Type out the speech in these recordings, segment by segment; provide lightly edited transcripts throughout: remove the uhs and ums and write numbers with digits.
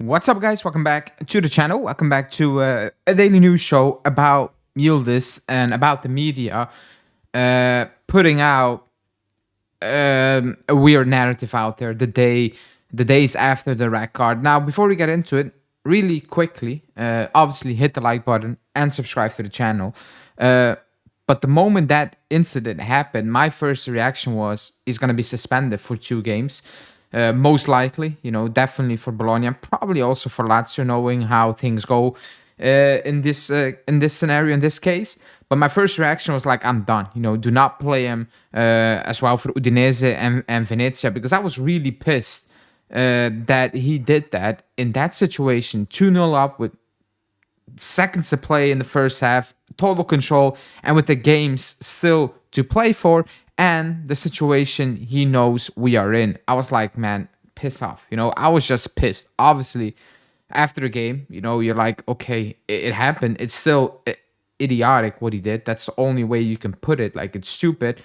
What's up, guys? Welcome back to the channel. Welcome back to a daily news show about Yildiz and about the media putting out a weird narrative out there the days after the red card. Now, before we get into it, really quickly, obviously hit the like button and subscribe to the channel. But the moment that incident happened, my first reaction was he's going to be suspended for 2 games. Most likely, definitely for Bologna, and probably also for Lazio, knowing how things go in this scenario, in this case. But my first reaction was like, I'm done. Do not play him as well for Udinese and Venezia, because I was really pissed that he did that in that situation. 2-0 up with seconds to play in the first half, total control, and with the games still to play for, and the situation he knows we are in. I was like, man, piss off. I was just pissed. Obviously, after the game, you're like, okay, it happened. It's still idiotic what he did. That's the only way you can put it. Like, it's stupid.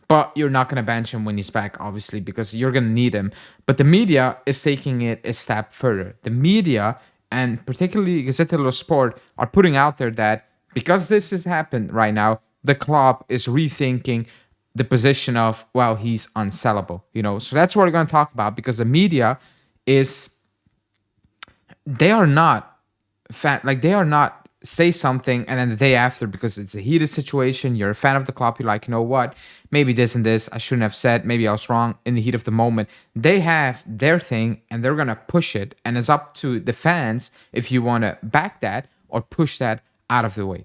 But you're not going to bench him when he's back, obviously, because you're going to need him. But the media is taking it a step further. The media, and particularly Gazzetta dello Sport, are putting out there that because this has happened right now, the club is rethinking the position of, well, he's unsellable. So that's what we're going to talk about, because the media they are not say something and then the day after, because it's a heated situation, you're a fan of the club, you're like, what, maybe this and this I shouldn't have said, maybe I was wrong. In the heat of the moment, they have their thing and they're gonna push it, and it's up to the fans if you want to back that or push that out of the way.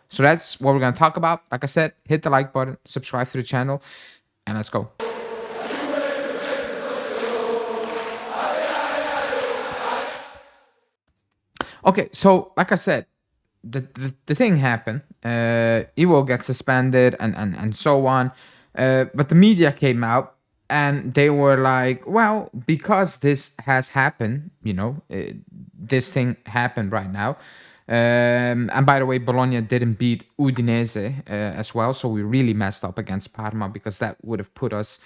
So that's what we're gonna talk about. Like I said, hit the like button, subscribe to the channel, and let's go. Okay, so like I said, the thing happened. He will get suspended and so on. But the media came out and they were like, well, because this has happened, this thing happened right now. And by the way, Bologna didn't beat Udinese as well. So we really messed up against Parma, because that would have put us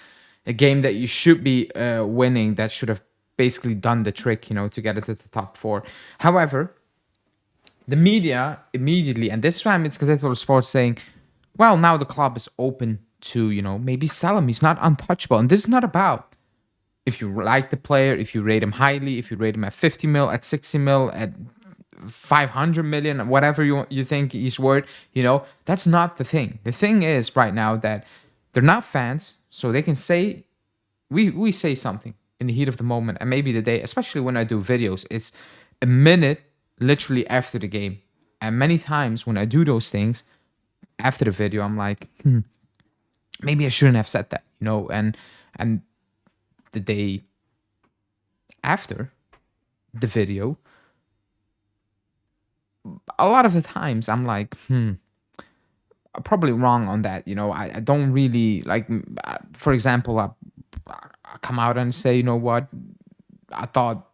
a game that you should be winning. That should have basically done the trick, to get it to the top 4. However, the media immediately, and this time it's Gazzetta dello Sport, saying, well, now the club is open to, maybe sell him. He's not untouchable. And this is not about if you like the player, if you rate him highly, if you rate him at 50 mil, at 60 mil, at 500 million, whatever you think he's worth. That's not the thing. The thing is right now that they're not fans, so they can say, we say something in the heat of the moment, and maybe the day, especially when I do videos, it's a minute literally after the game. And many times when I do those things after the video, I'm like, maybe I shouldn't have said that, and the day after the video, a lot of the times I'm like, I'm probably wrong on that. I don't really like, for example, I come out and say, what, I thought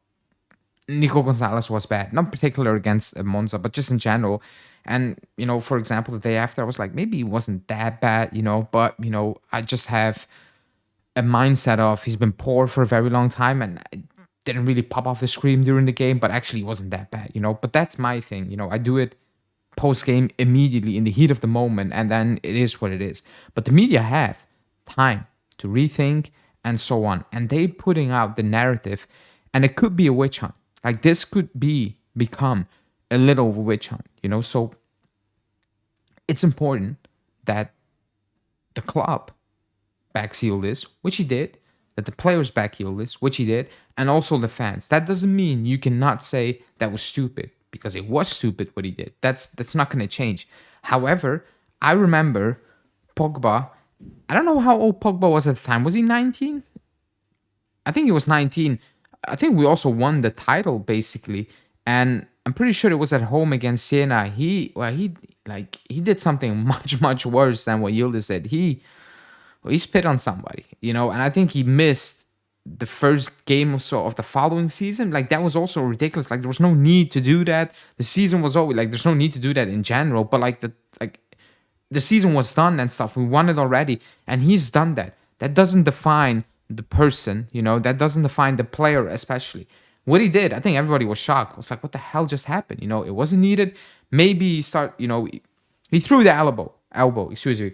Nico Gonzalez was bad, not particular against Monza, but just in general. And, for example, the day after, I was like, maybe he wasn't that bad, but, I just have a mindset of he's been poor for a very long time, and I didn't really pop off the screen during the game, but actually he wasn't that bad, But that's my thing, I do it post-game immediately in the heat of the moment, and then it is what it is. But the media have time to rethink and so on, and they putting out the narrative, and it could be a witch hunt. Like, this could become a little witch hunt, So it's important that the club backs Yildiz, which he did, that the players back Yildiz, which he did, and also the fans. That doesn't mean you cannot say that was stupid, because it was stupid what he did. That's not going to change. However, I remember Pogba. I don't know how old Pogba was at the time. Was he 19? I think he was 19. I think we also won the title, basically, and I'm pretty sure it was at home against Siena. He did something much worse than what Yildiz did. He spit on somebody, and I think he missed the first game or so of the following season. Like, that was also ridiculous. Like, there was no need to do that. The season was over. Like, there's no need to do that in general. But the season was done and stuff. We won it already, and he's done that. That doesn't define the person, that doesn't define the player, especially. what he did, I think everybody was shocked. It was like, what the hell just happened? It wasn't needed. Maybe he threw the elbow, excuse me.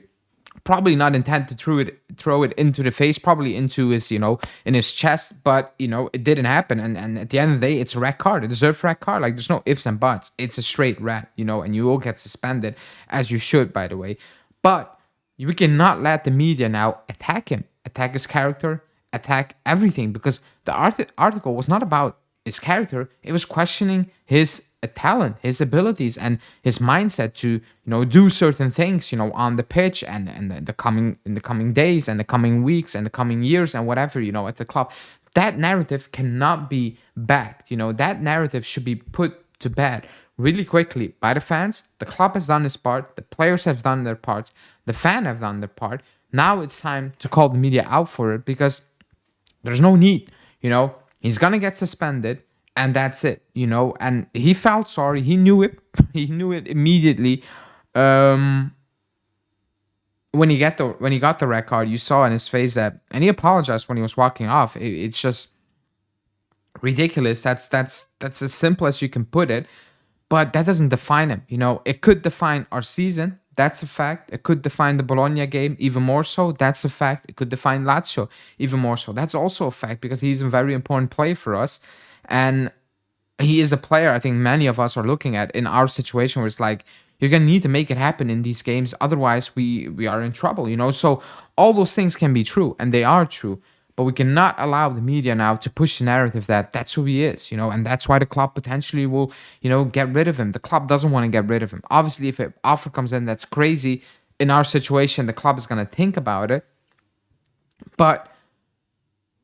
Probably not intent to throw it into the face, probably into his, in his chest, but it didn't happen. And at the end of the day, it's a red card, a deserved red card. Like, there's no ifs and buts. It's a straight red, and you will get suspended, as you should, by the way. But we cannot let the media now attack him, attack his character, attack everything, because the article was not about his character. It was questioning his talent, his abilities, and his mindset to do certain things on the pitch, and in the coming days and the coming weeks and the coming years and whatever at the club. That narrative cannot be backed. That narrative should be put to bed really quickly by the fans. The club has done its part, the players have done their parts, the fan have done their part. Now it's time to call the media out for it, because there's no need. He's gonna get suspended, and that's it. And he felt sorry. He knew it. He knew it immediately. When he got the red card, you saw in his face that, and he apologized when he was walking off. It's just ridiculous. That's as simple as you can put it. But that doesn't define him. It could define our season. That's a fact. It could define the Bologna game even more so. That's a fact. It could define Lazio even more so. That's also a fact, because he's a very important player for us. And he is a player I think many of us are looking at in our situation, where it's like, you're going to need to make it happen in these games. Otherwise, we are in trouble, So all those things can be true, and they are true. But we cannot allow the media now to push the narrative that that's who he is, and that's why the club potentially will, get rid of him. The club doesn't want to get rid of him. Obviously, if an offer comes in that's crazy, in our situation, the club is going to think about it. But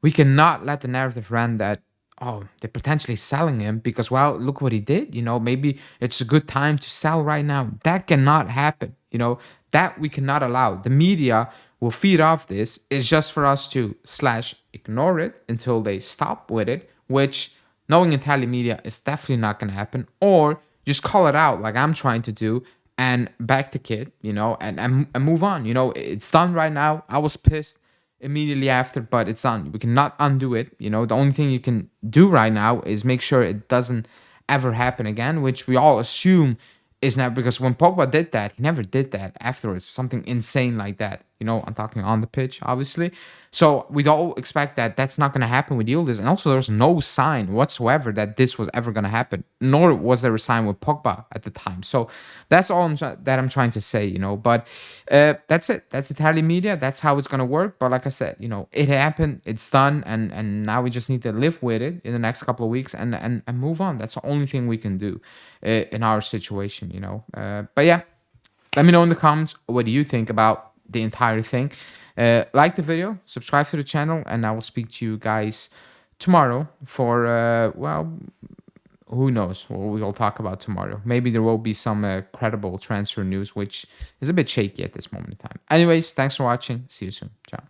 we cannot let the narrative run that, oh, they're potentially selling him because, well, look what he did. Maybe it's a good time to sell right now. That cannot happen. That we cannot allow. The media will feed off this. It's just for us to / ignore it until they stop with it, which, knowing Italian media, is definitely not going to happen. Or just call it out like I'm trying to do, and back the kid, and move on. It's done right now. I was pissed immediately after, but it's done. We cannot undo it. The only thing you can do right now is make sure it doesn't ever happen again, which we all assume is not, because when Pogba did that, he never did that afterwards. Something insane like that. I'm talking on the pitch, obviously. So we'd all expect that that's not going to happen with Yildiz. And also, there's no sign whatsoever that this was ever going to happen. Nor was there a sign with Pogba at the time. So that's all that I'm trying to say, But that's it. That's Italian media. That's how it's going to work. But like I said, it happened. It's done. And now we just need to live with it in the next couple of weeks and move on. That's the only thing we can do in our situation, But yeah, let me know in the comments, what do you think about the entire thing. Like the video, subscribe to the channel, and I will speak to you guys tomorrow for, well, who knows what we'll talk about tomorrow. Maybe there will be some credible transfer news, which is a bit shaky at this moment in time. Anyways, thanks for watching. See you soon. Ciao.